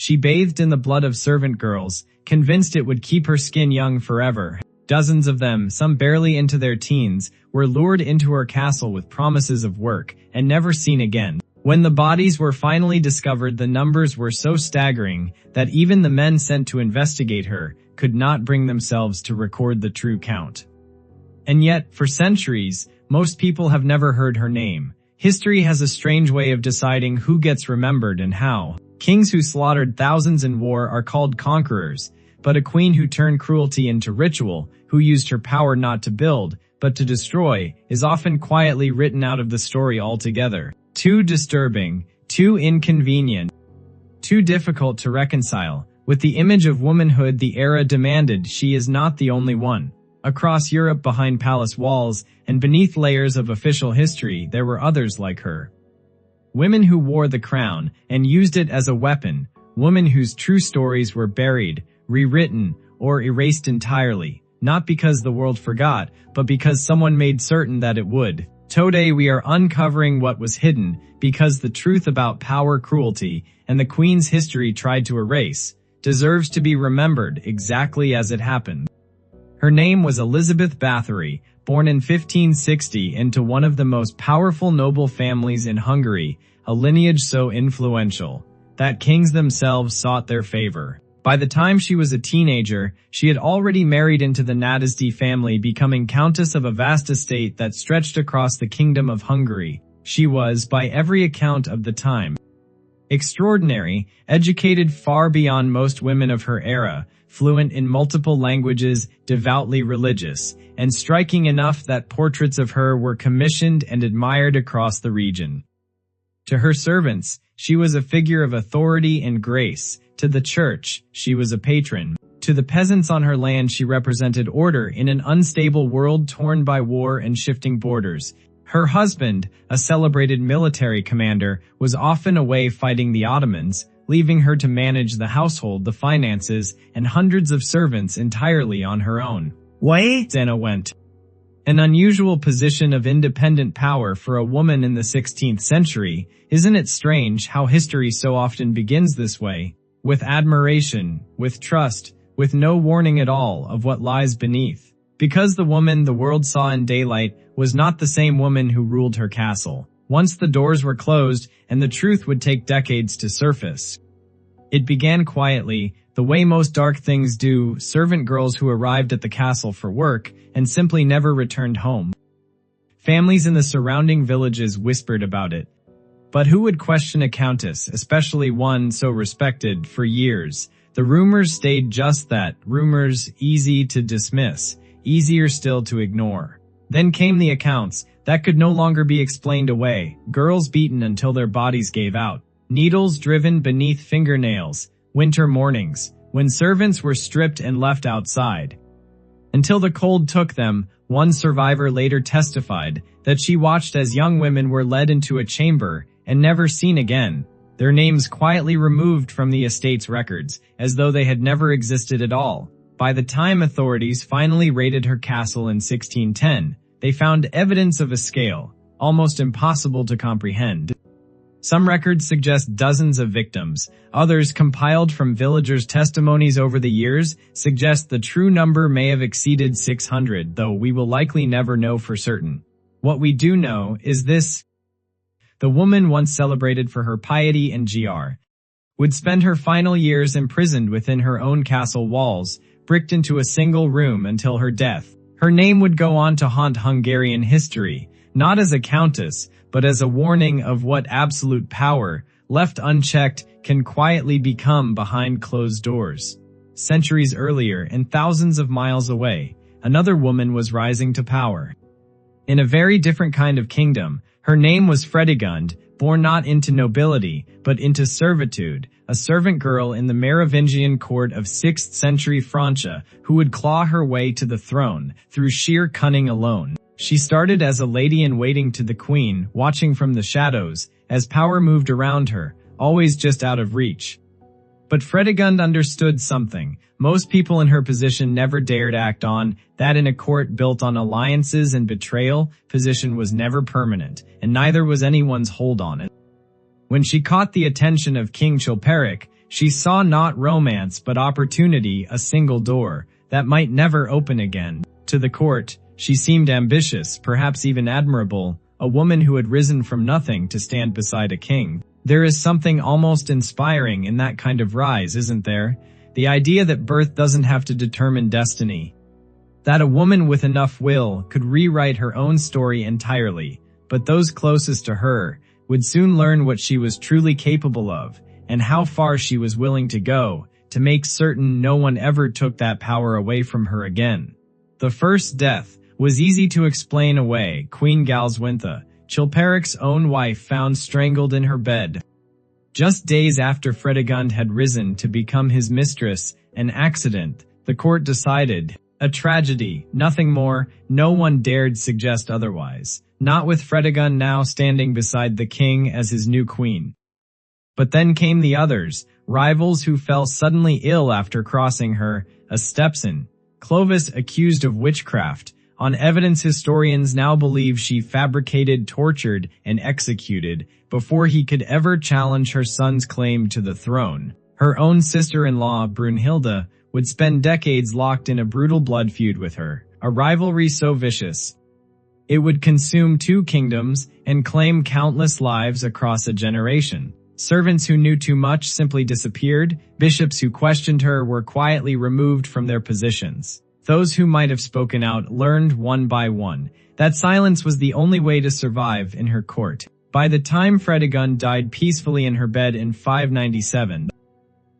She bathed in the blood of servant girls, convinced it would keep her skin young forever. Dozens of them, some barely into their teens, were lured into her castle with promises of work, and never seen again. When the bodies were finally discovered, the numbers were so staggering that even the men sent to investigate her could not bring themselves to record the true count. And yet, for centuries, most people have never heard her name. History has a strange way of deciding who gets remembered and how. Kings who slaughtered thousands in war are called conquerors, but a queen who turned cruelty into ritual, who used her power not to build, but to destroy, is often quietly written out of the story altogether. Too disturbing, too inconvenient, too difficult to reconcile. With the image of womanhood the era demanded, she is not the only one. Across Europe, behind palace walls, and beneath layers of official history, there were others like her. Women who wore the crown, and used it as a weapon, women whose true stories were buried, rewritten, or erased entirely, not because the world forgot, but because someone made certain that it would. Today we are uncovering what was hidden, because the truth about power, cruelty, and the Queen's history tried to erase, deserves to be remembered exactly as it happened. Her name was Elizabeth Báthory, born in 1560 into one of the most powerful noble families in Hungary, a lineage so influential that kings themselves sought their favor. By the time she was a teenager, she had already married into the Sadistic family, becoming countess of a vast estate that stretched across the kingdom of Hungary. She was, by every account of the time, extraordinary, educated far beyond most women of her era, fluent in multiple languages, devoutly religious, and striking enough that portraits of her were commissioned and admired across the region. To her servants, she was a figure of authority and grace. To the church, she was a patron. To the peasants on her land, she represented order in an unstable world torn by war and shifting borders. Her husband, a celebrated military commander, was often away fighting the Ottomans, leaving her to manage the household, the finances, and hundreds of servants entirely on her own. Why? Zena went. An unusual position of independent power for a woman in the 16th century. Isn't it strange how history so often begins this way? With admiration, with trust, with no warning at all of what lies beneath. Because the woman the world saw in daylight was not the same woman who ruled her castle. Once the doors were closed, and the truth would take decades to surface. It began quietly, the way most dark things do, servant girls who arrived at the castle for work and simply never returned home. Families in the surrounding villages whispered about it. But who would question a countess, especially one so respected, for years? The rumors stayed just that, rumors, easy to dismiss, easier still to ignore. Then came the accounts that could no longer be explained away, girls beaten until their bodies gave out, needles driven beneath fingernails, winter mornings, when servants were stripped and left outside. Until the cold took them, one survivor later testified that she watched as young women were led into a chamber and never seen again, their names quietly removed from the estate's records, as though they had never existed at all. By the time authorities finally raided her castle in 1610, they found evidence of a scale almost impossible to comprehend. Some records suggest dozens of victims. Others, compiled from villagers' testimonies over the years, suggest the true number may have exceeded 600, though we will likely never know for certain. What we do know is this. The woman, once celebrated for her piety and gr, would spend her final years imprisoned within her own castle walls, bricked into a single room until her death. Her name would go on to haunt Hungarian history, not as a countess, but as a warning of what absolute power, left unchecked, can quietly become behind closed doors. Centuries earlier, and thousands of miles away, another woman was rising to power. In a very different kind of kingdom, her name was Fredegund, born not into nobility, but into servitude, a servant girl in the Merovingian court of 6th century Francia, who would claw her way to the throne through sheer cunning alone. She started as a lady-in-waiting to the queen, watching from the shadows, as power moved around her, always just out of reach. But Fredegund understood something most people in her position never dared act on, that in a court built on alliances and betrayal, position was never permanent, and neither was anyone's hold on it. When she caught the attention of King Chilperic, She saw not romance but opportunity, a single door that might never open again. To the court, she seemed ambitious, perhaps even admirable, a woman who had risen from nothing to stand beside a king. There is something almost inspiring in that kind of rise, isn't there? The idea that birth doesn't have to determine destiny. That a woman with enough will could rewrite her own story entirely, but those closest to her would soon learn what she was truly capable of, and how far she was willing to go, to make certain no one ever took that power away from her again. The first death was easy to explain away. Queen Galswintha, Chilperic's own wife, found strangled in her bed. Just days after Fredegund had risen to become his mistress, an accident, the court decided. A tragedy, nothing more. No one dared suggest otherwise. Not with Fredegund now standing beside the king as his new queen. But then came the others, rivals who fell suddenly ill after crossing her, a stepson. Clovis accused of witchcraft. On evidence, historians now believe she fabricated, tortured, and executed before he could ever challenge her son's claim to the throne. Her own sister-in-law, Brunhilde, would spend decades locked in a brutal blood feud with her, a rivalry so vicious it would consume 2 kingdoms and claim countless lives across a generation. Servants who knew too much simply disappeared. Bishops who questioned her were quietly removed from their positions. Those who might have spoken out learned one by one that silence was the only way to survive in her court. By the time Fredegund died peacefully in her bed in 597,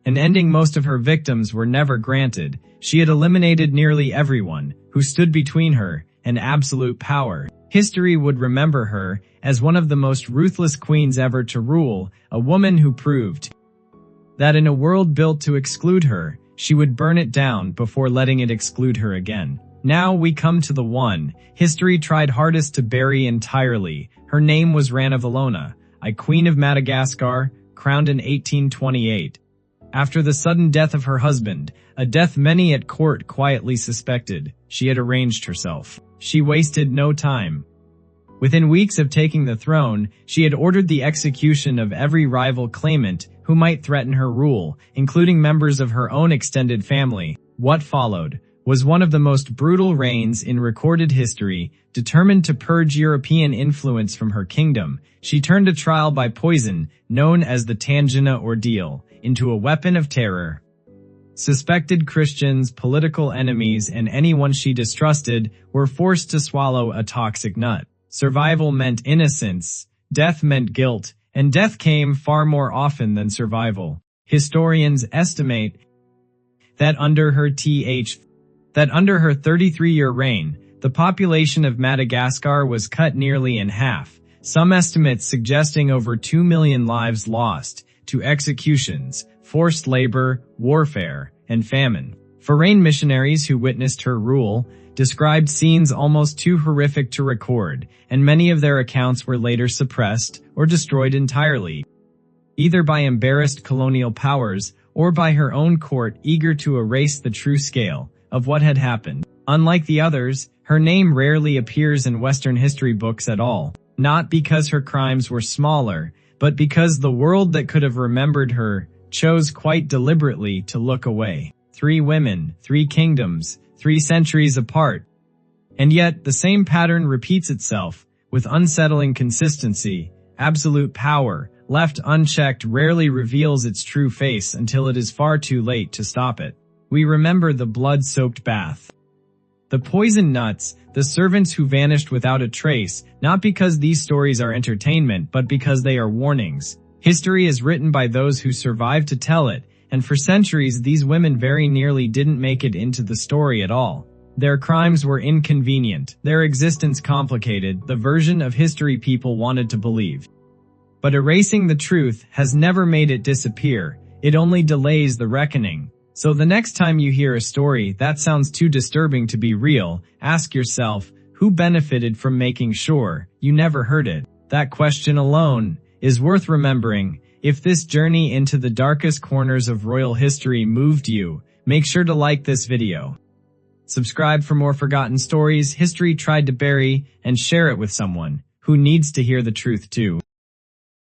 an ending most of her victims were never granted, she had eliminated nearly everyone who stood between her and absolute power. History would remember her as one of the most ruthless queens ever to rule, a woman who proved that in a world built to exclude her, she would burn it down before letting it exclude her again. Now we come to the one history tried hardest to bury entirely. Her name was Ranavalona I, Queen of Madagascar, crowned in 1828. After the sudden death of her husband, a death many at court quietly suspected, she had arranged herself. She wasted no time. Within weeks of taking the throne, she had ordered the execution of every rival claimant who might threaten her rule, including members of her own extended family. What followed was one of the most brutal reigns in recorded history. Determined to purge European influence from her kingdom, she turned a trial by poison, known as the Tangina ordeal, into a weapon of terror. Suspected Christians, political enemies, and anyone she distrusted were forced to swallow a toxic nut. Survival meant innocence, death meant guilt, and death came far more often than survival. Historians estimate that under her 33-year reign, the population of Madagascar was cut nearly in half, some estimates suggesting over 2 million lives lost to executions, forced labor, warfare, and famine. Foreign missionaries who witnessed her rule described scenes almost too horrific to record, and many of their accounts were later suppressed or destroyed entirely, either by embarrassed colonial powers or by her own court eager to erase the true scale of what had happened. Unlike the others, her name rarely appears in Western history books at all, not because her crimes were smaller, but because the world that could have remembered her chose quite deliberately to look away. 3 women, 3 kingdoms, 3 centuries apart. And yet, the same pattern repeats itself, with unsettling consistency. Absolute power, left unchecked, rarely reveals its true face until it is far too late to stop it. We remember the blood-soaked bath, the poisoned nuts, the servants who vanished without a trace, not because these stories are entertainment, but because they are warnings. History is written by those who survived to tell it, and for centuries these women very nearly didn't make it into the story at all. Their crimes were inconvenient, their existence complicated, the version of history people wanted to believe. But erasing the truth has never made it disappear, it only delays the reckoning. So the next time you hear a story that sounds too disturbing to be real, ask yourself, who benefited from making sure you never heard it? That question alone is worth remembering. If this journey into the darkest corners of royal history moved you, make sure to like this video. Subscribe for more forgotten stories history tried to bury, and share it with someone who needs to hear the truth too.